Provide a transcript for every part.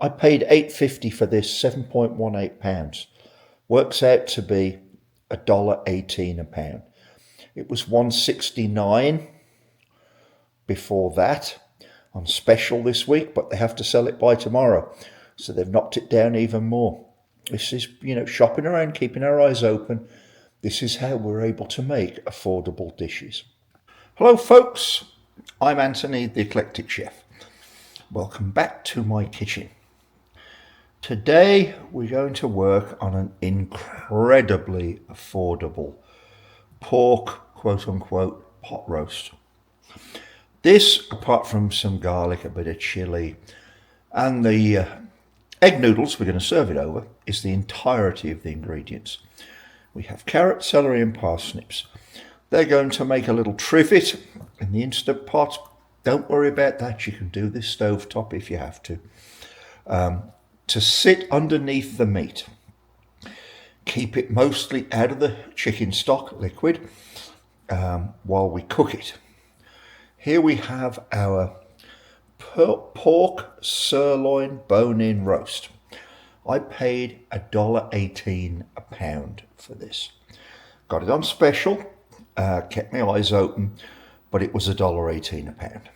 I paid $8.50 for this, £7.18. Works out to be $1.18 a pound. It was $1.69 before that, on special this week, but they have to sell it by tomorrow. So they've knocked it down even more. This is, shopping around, keeping our eyes open. This is how we're able to make affordable dishes. Hello folks, I'm Anthony, the Eclectic Chef. Welcome back to my kitchen. Today we're going to work on an incredibly affordable pork, quote unquote, pot roast. This, apart from some garlic, a bit of chili, and the egg noodles we're going to serve it over, is the entirety of the ingredients. We have carrot, celery and parsnips. They're going to make a little trivet in the Instant Pot. Don't worry about that, you can do this stovetop if you have to sit underneath the meat. Keep it mostly out of the chicken stock liquid while we cook it. Here we have our pork sirloin bone-in roast. I paid $1.18 a pound for this. Got it on special, kept my eyes open, but it was $1.18 a pound.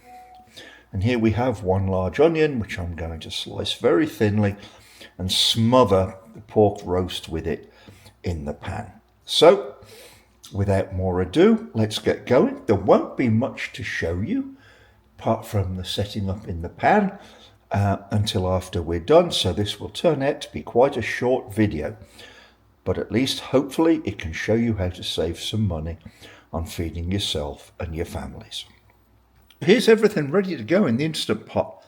And here we have one large onion, which I'm going to slice very thinly and smother the pork roast with it in the pan. So, without more ado, let's get going. There won't be much to show you, apart from the setting up in the pan, until after we're done. So this will turn out to be quite a short video, but at least hopefully it can show you how to save some money on feeding yourself and your families. Here's everything ready to go in the Instant Pot.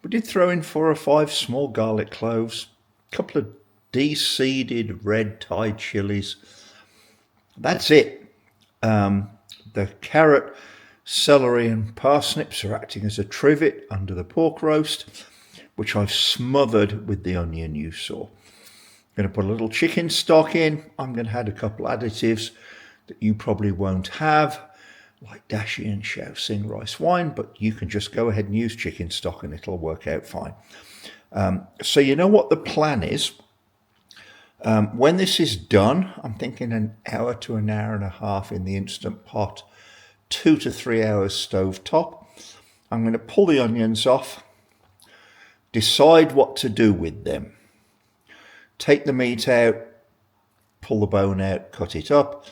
We did throw in 4 or 5 small garlic cloves, a couple of de-seeded red Thai chilies. That's it. The carrot, celery and parsnips are acting as a trivet under the pork roast, which I've smothered with the onion you saw. I'm going to put a little chicken stock in. I'm going to add a couple additives that you probably won't have, like dashi and shaoxing rice wine, but you can just go ahead and use chicken stock and it'll work out fine. So you know what the plan is. When this is done, I'm thinking an hour to an hour and a half in the Instant Pot, 2 to 3 hours stovetop. I'm going to pull the onions off, decide what to do with them. Take the meat out, pull the bone out, cut it up.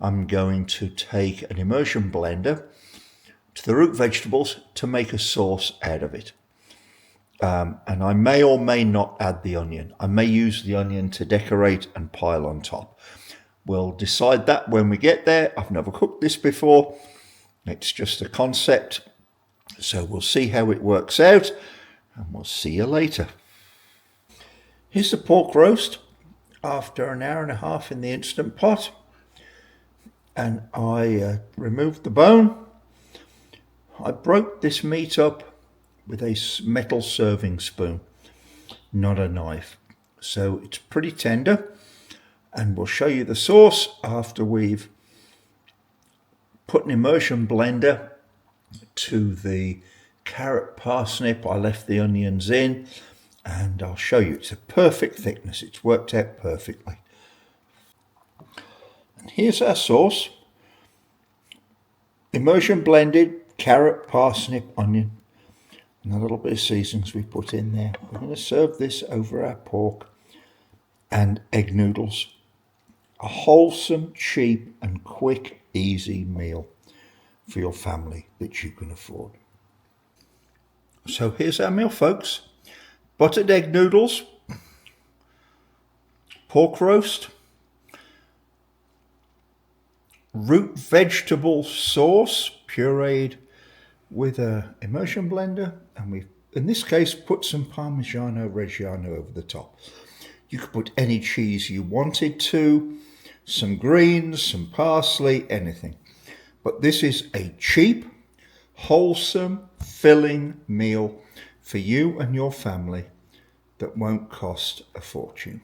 I'm going to take an immersion blender to the root vegetables to make a sauce out of it. And I may or may not add the onion. I may use the onion to decorate and pile on top. We'll decide that when we get there. I've never cooked this before. It's just a concept. So we'll see how it works out and we'll see you later. Here's the pork roast after an hour and a half in the Instant Pot. And I removed the bone. I broke this meat up with a metal serving spoon, not a knife. So it's pretty tender, and we'll show you the sauce after we've put an immersion blender to the carrot parsnip. I left the onions in, and I'll show you. It's a perfect thickness. It's worked out perfectly. And here's our sauce. Immersion blended carrot, parsnip, onion, and a little bit of seasonings we put in there. We're going to serve this over our pork and egg noodles. A wholesome, cheap and quick, easy meal for your family that you can afford. So here's our meal, folks. Buttered egg noodles, pork roast, root vegetable sauce pureed with a immersion blender, and we've in this case put some Parmigiano Reggiano over the top. You could put any cheese you wanted to, some greens, some parsley, anything. But this is a cheap, wholesome, filling meal for you and your family that won't cost a fortune.